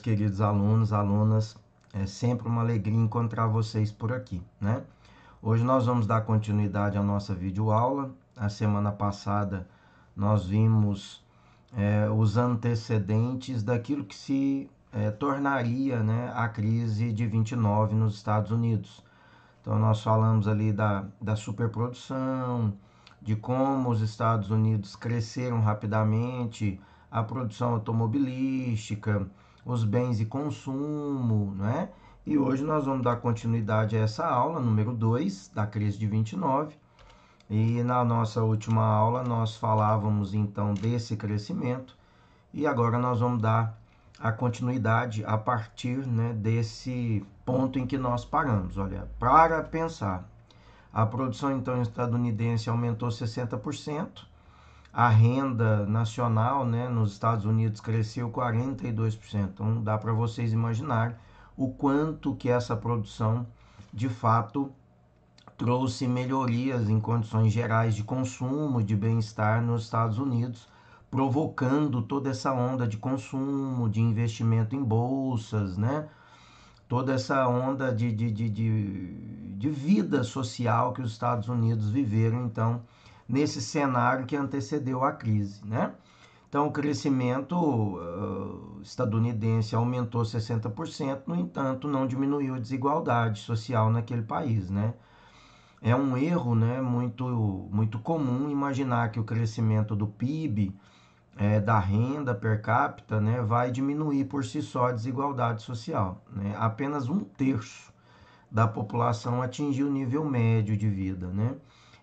queridos alunos, alunas. É sempre uma alegria encontrar vocês por aqui, né? Hoje nós vamos dar continuidade à nossa videoaula. A semana passada nós vimos os antecedentes daquilo que se tornaria, né, a crise de 29 nos Estados Unidos. Então nós falamos ali da superprodução, de como os Estados Unidos cresceram rapidamente, a produção automobilística, os bens de consumo, né? E hoje nós vamos dar continuidade a essa aula, número 2, da crise de 29. E na nossa última aula nós falávamos então desse crescimento e agora nós vamos dar a continuidade a partir, né, desse ponto em que nós paramos. Olha, para pensar, a produção então estadunidense aumentou 60%, a renda nacional, né, nos Estados Unidos cresceu 42%. Então dá para vocês imaginar o quanto que essa produção de fato trouxe melhorias em condições gerais de consumo, de bem-estar nos Estados Unidos, provocando toda essa onda de consumo, de investimento em bolsas, né? Toda essa onda de vida social que os Estados Unidos viveram, então, nesse cenário que antecedeu a crise, né? Então, o crescimento estadunidense aumentou 60%, no entanto, não diminuiu a desigualdade social naquele país, né? É um erro, né, muito comum imaginar que o crescimento do PIB, da renda per capita, né, vai diminuir por si só a desigualdade social, né? Apenas 1/3 da população atingiu o nível médio de vida, né?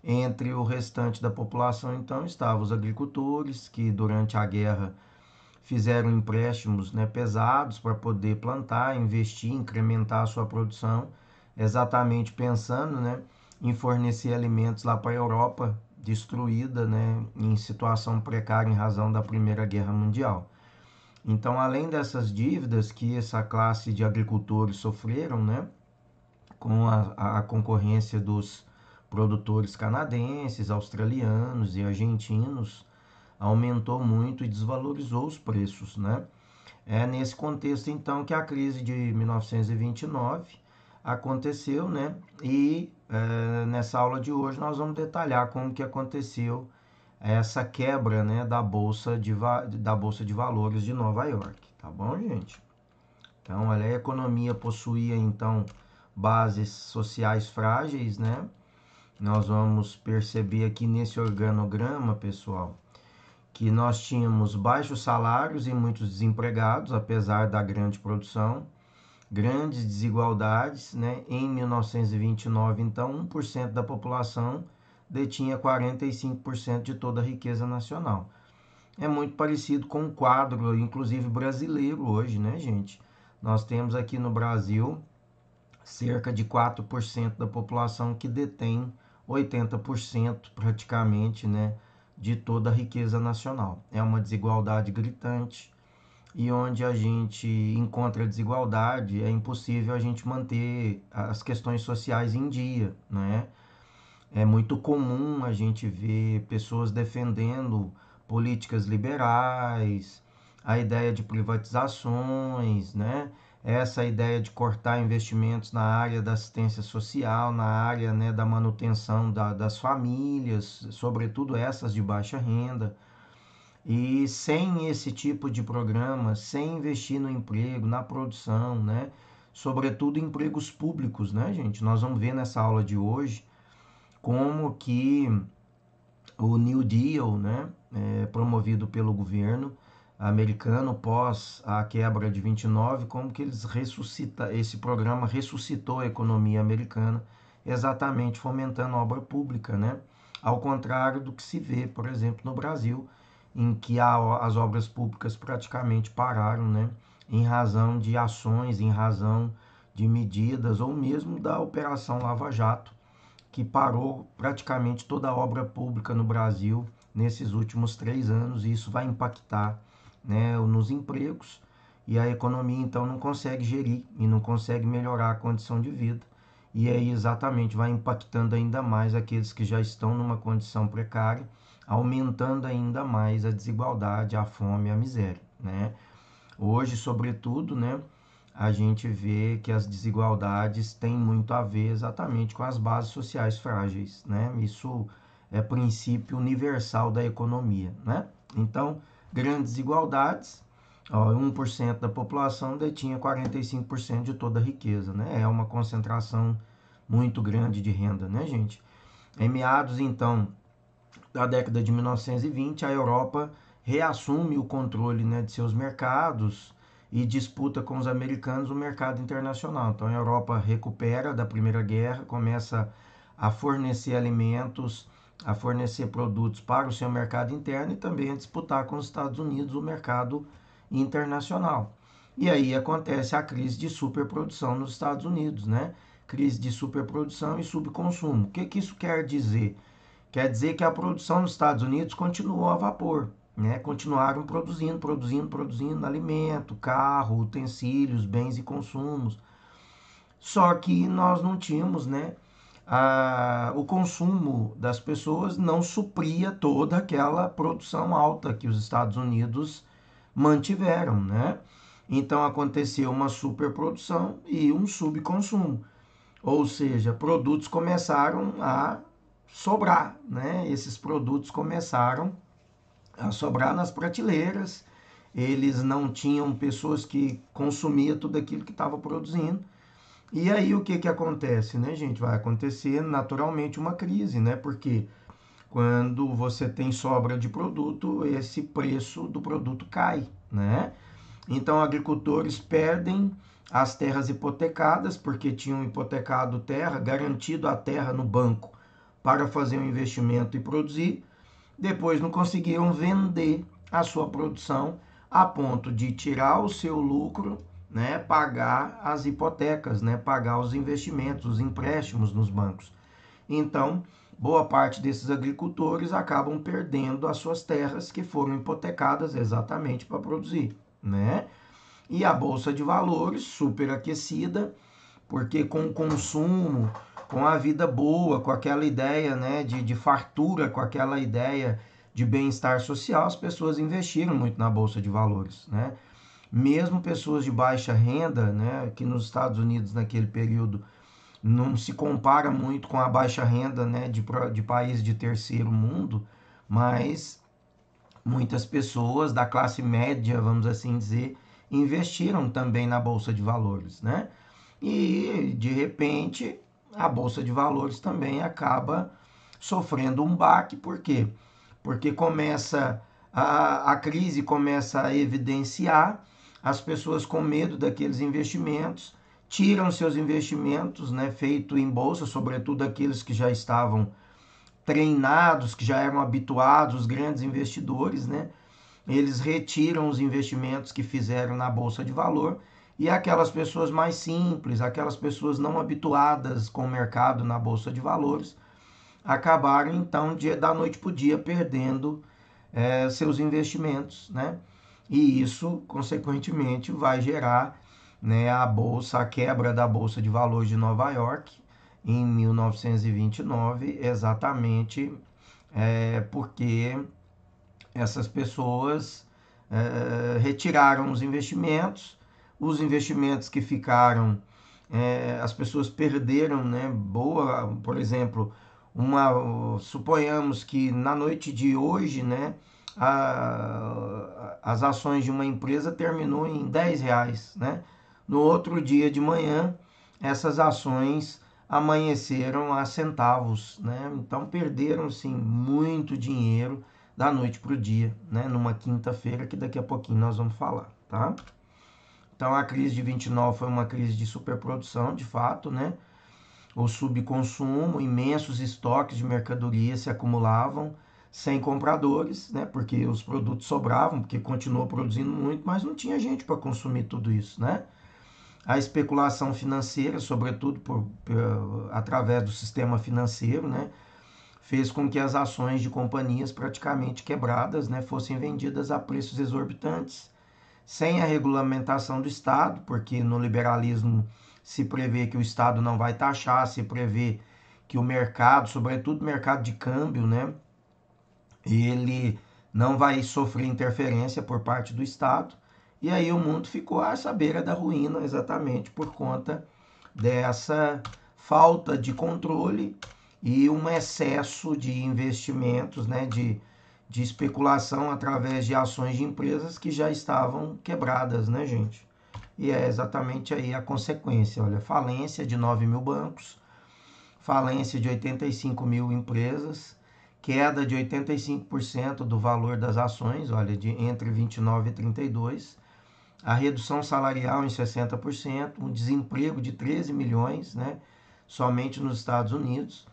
Entre o restante da população, então, estavam os agricultores, que durante a guerra fizeram empréstimos, né, pesados para poder plantar, investir, incrementar a sua produção, exatamente pensando, né, em fornecer alimentos lá para a Europa, destruída, né, em situação precária em razão da Primeira Guerra Mundial. Então, além dessas dívidas que essa classe de agricultores sofreram, né, com a concorrência dos produtores canadenses, australianos e argentinos, aumentou muito e desvalorizou os preços, né? É nesse contexto, então, que a crise de 1929 aconteceu, né? E nessa aula de hoje nós vamos detalhar como que aconteceu essa quebra, né, da bolsa de valores de Nova York, tá bom, gente? Então, olha, a economia possuía então bases sociais frágeis, né? Nós vamos perceber aqui nesse organograma, pessoal, que nós tínhamos baixos salários e muitos desempregados, apesar da grande produção, grandes desigualdades, né? Em 1929, então, 1% da população detinha 45% de toda a riqueza nacional. É muito parecido com um quadro, inclusive brasileiro hoje, né, gente? Nós temos aqui no Brasil cerca de 4% da população que detém 80% praticamente, né, de toda a riqueza nacional. É uma desigualdade gritante e onde a gente encontra desigualdade, é impossível a gente manter as questões sociais em dia, né? É muito comum a gente ver pessoas defendendo políticas liberais, a ideia de privatizações, né? Essa ideia de cortar investimentos na área da assistência social, na área, né, da manutenção das famílias, sobretudo essas de baixa renda. E sem esse tipo de programa, sem investir no emprego, na produção, né? Sobretudo empregos públicos, né, gente? Nós vamos ver nessa aula de hoje como que o New Deal, né, promovido pelo governo americano pós a quebra de 29, como que esse programa ressuscitou a economia americana, exatamente fomentando a obra pública, né? Ao contrário do que se vê, por exemplo, no Brasil, em que as obras públicas praticamente pararam, né? Em razão de ações, em razão de medidas, ou mesmo da Operação Lava Jato, que parou praticamente toda a obra pública no Brasil nesses últimos 3 anos, e isso vai impactar, né, nos empregos, e a economia então não consegue gerir e não consegue melhorar a condição de vida, e aí exatamente vai impactando ainda mais aqueles que já estão numa condição precária, aumentando ainda mais a desigualdade, a fome, a miséria, né? Hoje, sobretudo, né, a gente vê que as desigualdades têm muito a ver exatamente com as bases sociais frágeis, né? Isso é princípio universal da economia, né? Então, grandes desigualdades, ó, 1% da população detinha 45% de toda a riqueza, né? É uma concentração muito grande de renda, né, gente? Em meados, então, da década de 1920, a Europa reassume o controle, né, de seus mercados e disputa com os americanos o mercado internacional. Então a Europa recupera da Primeira Guerra, começa a fornecer alimentos, a fornecer produtos para o seu mercado interno e também a disputar com os Estados Unidos o mercado internacional. E aí acontece a crise de superprodução nos Estados Unidos, né? Crise de superprodução e subconsumo. O que que isso quer dizer? Quer dizer que a produção nos Estados Unidos continuou a vapor, né? Continuaram produzindo alimento, carro, utensílios, bens e consumos. Só que nós não tínhamos, né? O consumo das pessoas não supria toda aquela produção alta que os Estados Unidos mantiveram, né? Então aconteceu uma superprodução e um subconsumo. Ou seja, produtos começaram a sobrar, né? Esses produtos começaram a sobrar nas prateleiras. Eles não tinham pessoas que consumiam tudo aquilo que estava produzindo. E aí o que que acontece, né, gente? Vai acontecer naturalmente uma crise, né? Porque quando você tem sobra de produto, esse preço do produto cai, né? Então, agricultores perdem as terras hipotecadas, porque tinham hipotecado terra, garantido a terra no banco para fazer um investimento e produzir. Depois não conseguiam vender a sua produção a ponto de tirar o seu lucro, né, pagar as hipotecas, né, pagar os investimentos, os empréstimos nos bancos. Então, boa parte desses agricultores acabam perdendo as suas terras que foram hipotecadas exatamente para produzir, né? E a bolsa de valores superaquecida, porque com o consumo, com a vida boa, com aquela ideia, né, de fartura, com aquela ideia de bem-estar social, as pessoas investiram muito na bolsa de valores, né? Mesmo pessoas de baixa renda, né, que nos Estados Unidos naquele período não se compara muito com a baixa renda, né, de países de terceiro mundo, mas muitas pessoas da classe média, vamos assim dizer, investiram também na bolsa de valores, né? E de repente a bolsa de valores também acaba sofrendo um baque, por quê? Porque começa a crise começa a evidenciar as pessoas com medo daqueles investimentos, tiram seus investimentos, né, feito em bolsa, sobretudo aqueles que já estavam treinados, que já eram habituados, os grandes investidores, né? Eles retiram os investimentos que fizeram na bolsa de valor e aquelas pessoas mais simples, aquelas pessoas não habituadas com o mercado na bolsa de valores, acabaram então da noite para o dia perdendo seus investimentos, né? E isso, consequentemente, vai gerar, né, a quebra da bolsa de valores de Nova York em 1929, exatamente porque essas pessoas retiraram os investimentos que ficaram, as pessoas perderam, né? Boa, por exemplo, suponhamos que na noite de hoje, né, as ações de uma empresa terminou em R$ 10, né? No outro dia de manhã, essas ações amanheceram a centavos, né? Então perderam sim muito dinheiro da noite para o dia, né? Numa quinta-feira que daqui a pouquinho nós vamos falar, tá? Então a crise de 29 foi uma crise de superprodução, de fato, né? O subconsumo, imensos estoques de mercadoria se acumulavam sem compradores, né? Porque os produtos sobravam, porque continuou produzindo muito, mas não tinha gente para consumir tudo isso, né? A especulação financeira, sobretudo através do sistema financeiro, né, fez com que as ações de companhias praticamente quebradas, né, fossem vendidas a preços exorbitantes, sem a regulamentação do Estado, porque no liberalismo se prevê que o Estado não vai taxar, se prevê que o mercado, sobretudo o mercado de câmbio, né, ele não vai sofrer interferência por parte do Estado. E aí o mundo ficou a essa beira da ruína exatamente por conta dessa falta de controle e um excesso de investimentos, né, de especulação através de ações de empresas que já estavam quebradas, né, gente? E é exatamente aí a consequência. Olha, falência de 9 mil bancos, falência de 85 mil empresas, queda de 85% do valor das ações, olha, entre 29 e 32, a redução salarial em 60%, um desemprego de 13 milhões, né, somente nos Estados Unidos,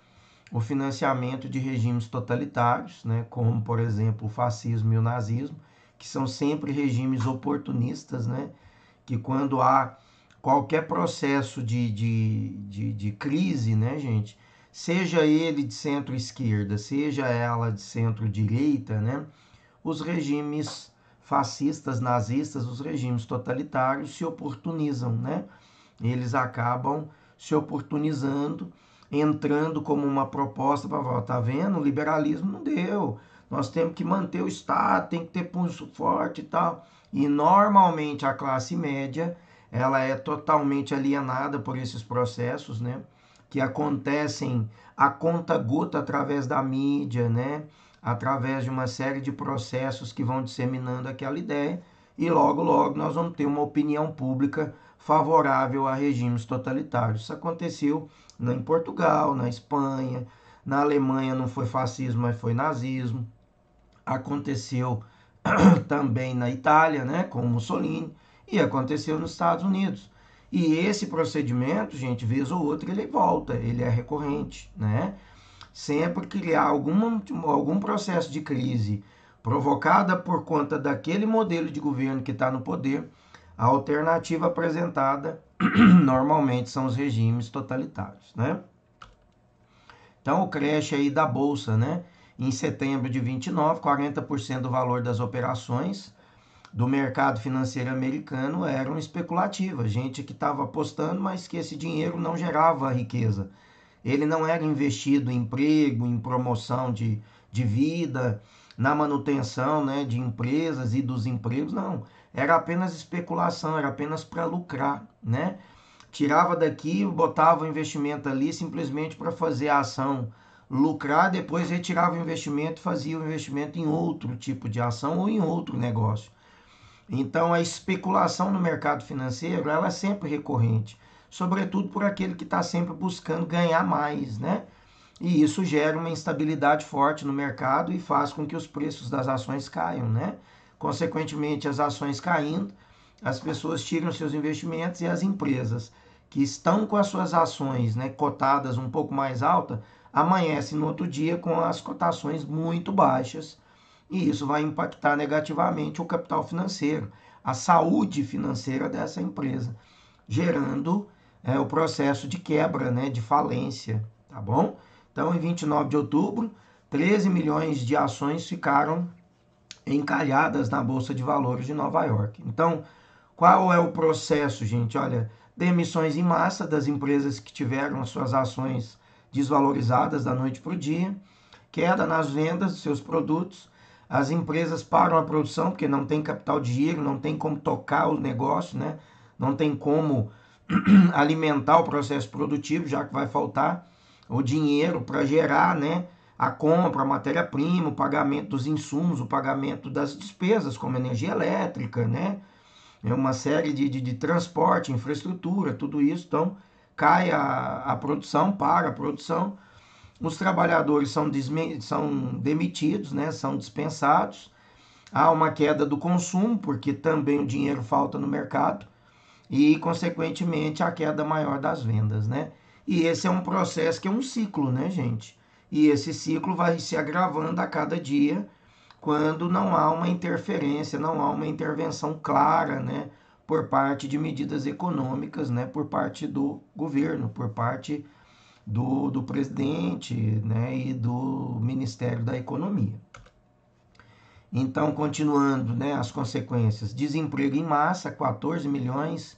o financiamento de regimes totalitários, né, como, por exemplo, o fascismo e o nazismo, que são sempre regimes oportunistas, né, que quando há qualquer processo de crise, né, gente, seja ele de centro-esquerda, seja ela de centro-direita, né, os regimes fascistas, nazistas, os regimes totalitários se oportunizam, né? Eles acabam se oportunizando, entrando como uma proposta para falar, tá vendo? O liberalismo não deu. Nós temos que manter o Estado, tem que ter pulso forte e tal. E normalmente a classe média, ela é totalmente alienada por esses processos, né? Que acontecem a conta-gota através da mídia, né? Através de uma série de processos que vão disseminando aquela ideia. E logo, logo nós vamos ter uma opinião pública favorável a regimes totalitários. Isso aconteceu em Portugal, na Espanha, na Alemanha não foi fascismo, mas foi nazismo. Aconteceu também na Itália, né, com Mussolini, e aconteceu nos Estados Unidos. E esse procedimento, gente, vez ou outra ele volta, ele é recorrente, né? Sempre que há algum processo de crise provocada por conta daquele modelo de governo que está no poder, a alternativa apresentada normalmente são os regimes totalitários, né? Então, o crash aí da bolsa, né? Em setembro de 29, 40% do valor das operações do mercado financeiro americano eram especulativas, gente que estava apostando, mas que esse dinheiro não gerava riqueza. Ele não era investido em emprego, em promoção de vida, na manutenção, né, de empresas e dos empregos, não. Era apenas especulação, era apenas para lucrar, né? Tirava daqui, botava o investimento ali simplesmente para fazer a ação lucrar, depois retirava o investimento e fazia o investimento em outro tipo de ação ou em outro negócio. Então, a especulação no mercado financeiro, ela é sempre recorrente, sobretudo por aquele que está sempre buscando ganhar mais, né? E isso gera uma instabilidade forte no mercado e faz com que os preços das ações caiam, né? Consequentemente, as ações caindo, as pessoas tiram seus investimentos e as empresas que estão com as suas ações, né, cotadas um pouco mais alta, amanhecem no outro dia com as cotações muito baixas e isso vai impactar negativamente o capital financeiro, a saúde financeira dessa empresa, gerando o processo de quebra, né, de falência, tá bom? Então, em 29 de outubro, 13 milhões de ações ficaram encalhadas na Bolsa de Valores de Nova York. Então, qual é o processo, gente? Olha, demissões em massa das empresas que tiveram as suas ações desvalorizadas da noite para o dia, queda nas vendas dos seus produtos, as empresas param a produção porque não tem capital de giro, não tem como tocar o negócio, né? Não tem como alimentar o processo produtivo, já que vai faltar o dinheiro para gerar, né, a compra, a matéria-prima, o pagamento dos insumos, o pagamento das despesas, como energia elétrica, né? Uma série de transporte, infraestrutura, tudo isso. Então, cai a produção, para a produção, os trabalhadores são demitidos, né? São dispensados, há uma queda do consumo, porque também o dinheiro falta no mercado, e, consequentemente, a queda maior das vendas, né? E esse é um processo que é um ciclo, né, gente? E esse ciclo vai se agravando a cada dia, quando não há uma interferência, não há uma intervenção clara, né, por parte de medidas econômicas, né, por parte do governo, por parte do presidente, né, e do Ministério da Economia. Então, continuando, né, as consequências, desemprego em massa, 14 milhões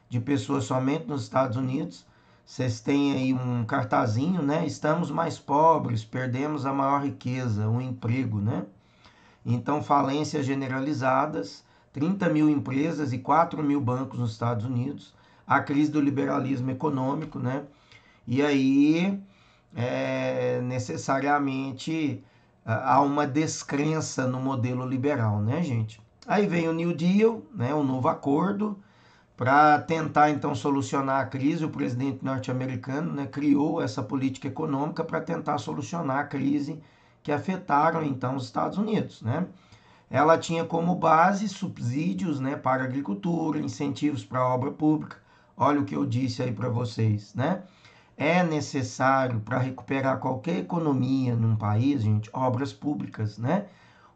de pessoas somente nos Estados Unidos. Vocês têm aí um cartazinho, né, estamos mais pobres, perdemos a maior riqueza, o emprego, né? Então, falências generalizadas, 30 mil empresas e 4 mil bancos nos Estados Unidos, a crise do liberalismo econômico, né? E aí, necessariamente, há uma descrença no modelo liberal, né, gente? Aí vem o New Deal, né, o novo acordo, para tentar então solucionar a crise. O presidente norte-americano, né, criou essa política econômica para tentar solucionar a crise que afetaram então os Estados Unidos, né? Ela tinha como base subsídios, né, para a agricultura, incentivos para a obra pública. Olha o que eu disse aí para vocês, né? É necessário para recuperar qualquer economia num país, gente, obras públicas, né?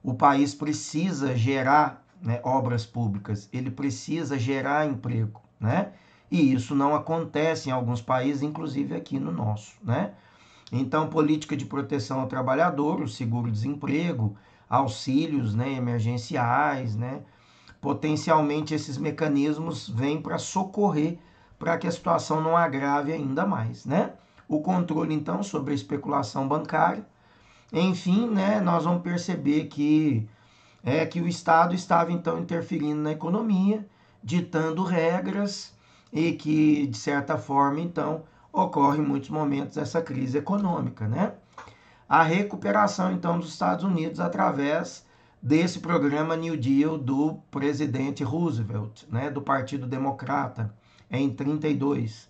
O país precisa gerar, né, obras públicas, ele precisa gerar emprego, né? E isso não acontece em alguns países, inclusive aqui no nosso, né? Então, política de proteção ao trabalhador, o seguro-desemprego, auxílios, né, emergenciais, né? Potencialmente esses mecanismos vêm para socorrer para que a situação não agrave ainda mais, né? O controle, então, sobre a especulação bancária. Enfim, né, nós vamos perceber que o Estado estava, então, interferindo na economia, ditando regras e que, de certa forma, então, ocorre em muitos momentos essa crise econômica, né? A recuperação, então, dos Estados Unidos através desse programa New Deal do presidente Roosevelt, né, do Partido Democrata, em 32.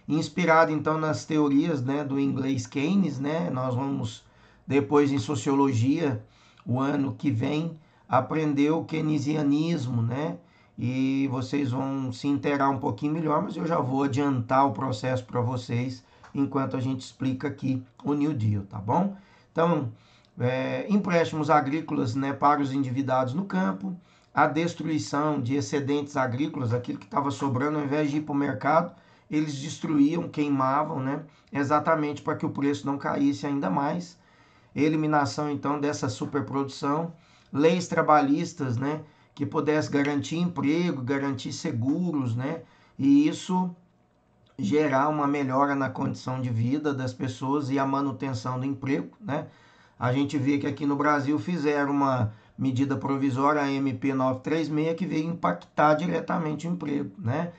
Inspirado, então, nas teorias, né, do inglês Keynes, né, nós vamos, depois em sociologia, o ano que vem, aprender o keynesianismo, né, e vocês vão se inteirar um pouquinho melhor, mas eu já vou adiantar o processo para vocês enquanto a gente explica aqui o New Deal, tá bom? Então, empréstimos agrícolas, né, para os endividados no campo, a destruição de excedentes agrícolas, aquilo que estava sobrando, ao invés de ir para o mercado, eles destruíam, queimavam, né, exatamente para que o preço não caísse ainda mais. Eliminação, então, dessa superprodução, leis trabalhistas, né, que pudesse garantir emprego, garantir seguros, né, e isso gerar uma melhora na condição de vida das pessoas e a manutenção do emprego, né? A gente vê que aqui no Brasil fizeram uma medida provisória, a MP 936, que veio impactar diretamente o emprego, né?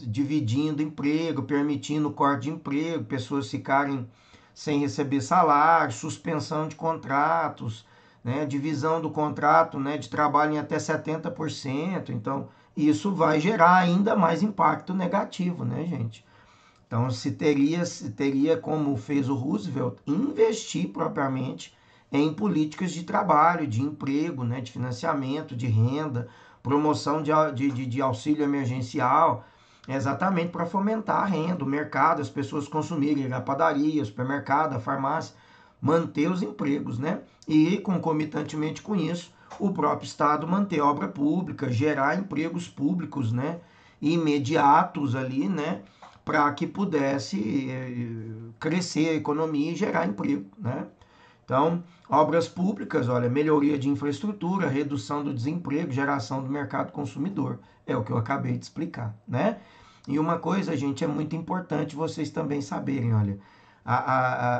Dividindo emprego, permitindo corte de emprego, pessoas ficarem sem receber salário, suspensão de contratos, né? Divisão do contrato, né, de trabalho em até 70%. Então, isso vai gerar ainda mais impacto negativo, né, gente? Então, se teria, como fez o Roosevelt, investir propriamente em políticas de trabalho, de emprego, né, de financiamento, de renda, promoção de auxílio emergencial, exatamente para fomentar a renda, o mercado, as pessoas consumirem na padaria, supermercado, a farmácia, manter os empregos, né? E, concomitantemente com isso, o próprio Estado manter obra pública, gerar empregos públicos, né, imediatos ali, né, para que pudesse crescer a economia e gerar emprego, né? Então, obras públicas, olha, melhoria de infraestrutura, redução do desemprego, geração do mercado consumidor, é o que eu acabei de explicar, né? E uma coisa, gente, é muito importante vocês também saberem, olha,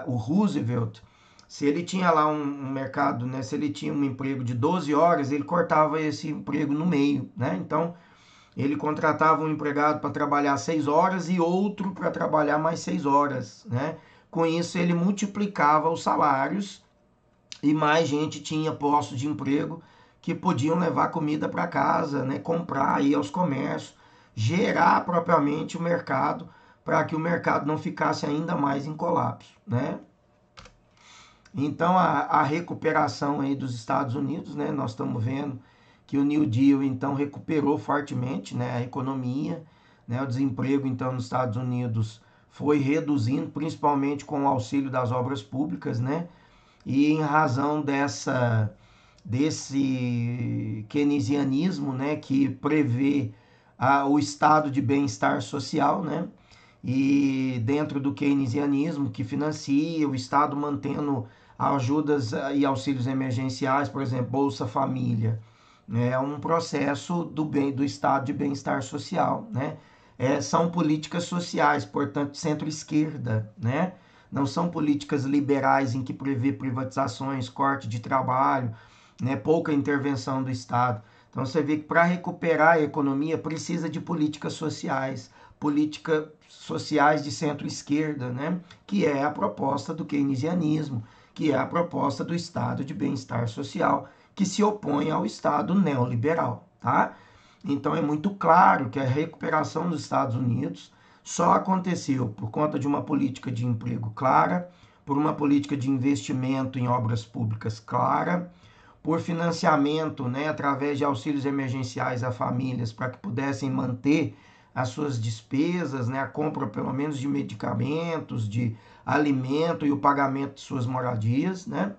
o Roosevelt, se ele tinha lá um mercado, né, se ele tinha um emprego de 12 horas, ele cortava esse emprego no meio, né? Então, ele contratava um empregado para trabalhar 6 horas e outro para trabalhar mais 6 horas, né? Com isso, ele multiplicava os salários e mais gente tinha postos de emprego que podiam levar comida para casa, né? Comprar, ir aos comércios, gerar propriamente o mercado para que o mercado não ficasse ainda mais em colapso, né? Então, a recuperação aí dos Estados Unidos, né? Nós estamos vendo que o New Deal, então, recuperou fortemente, né, a economia, né? O desemprego, então, nos Estados Unidos foi reduzindo, principalmente com o auxílio das obras públicas, né? E em razão desse keynesianismo, né, que prevê o estado de bem-estar social, né? E dentro do keynesianismo, que financia o Estado mantendo ajudas e auxílios emergenciais, por exemplo, Bolsa Família, né? É um processo do estado de bem-estar social, né? São políticas sociais, portanto, centro-esquerda, né? Não são políticas liberais em que prevê privatizações, corte de trabalho, né? Pouca intervenção do Estado. Então você vê que para recuperar a economia precisa de políticas sociais de centro-esquerda, né? Que é a proposta do keynesianismo, que é a proposta do Estado de bem-estar social, que se opõe ao Estado neoliberal, tá? Então é muito claro que a recuperação dos Estados Unidos só aconteceu por conta de uma política de emprego clara, por uma política de investimento em obras públicas clara, por financiamento, né, através de auxílios emergenciais a famílias para que pudessem manter as suas despesas, né, a compra pelo menos de medicamentos, de alimento e o pagamento de suas moradias, né,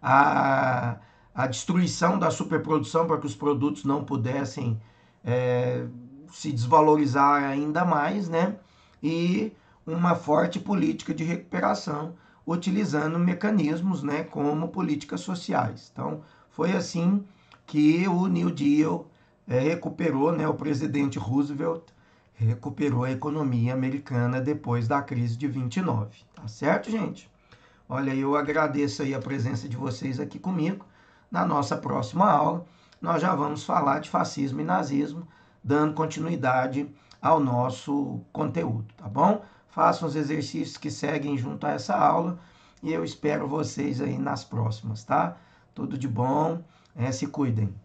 a, a destruição da superprodução para que os produtos não pudessem se desvalorizar ainda mais, né, e uma forte política de recuperação utilizando mecanismos, né, como políticas sociais. Então, foi assim que o New Deal recuperou, né, o presidente Roosevelt recuperou a economia americana depois da crise de 29, tá certo, gente? Olha, eu agradeço aí a presença de vocês aqui comigo. Na nossa próxima aula, nós já vamos falar de fascismo e nazismo, dando continuidade ao nosso conteúdo, tá bom? Façam os exercícios que seguem junto a essa aula e eu espero vocês aí nas próximas, tá? Tudo de bom, se cuidem.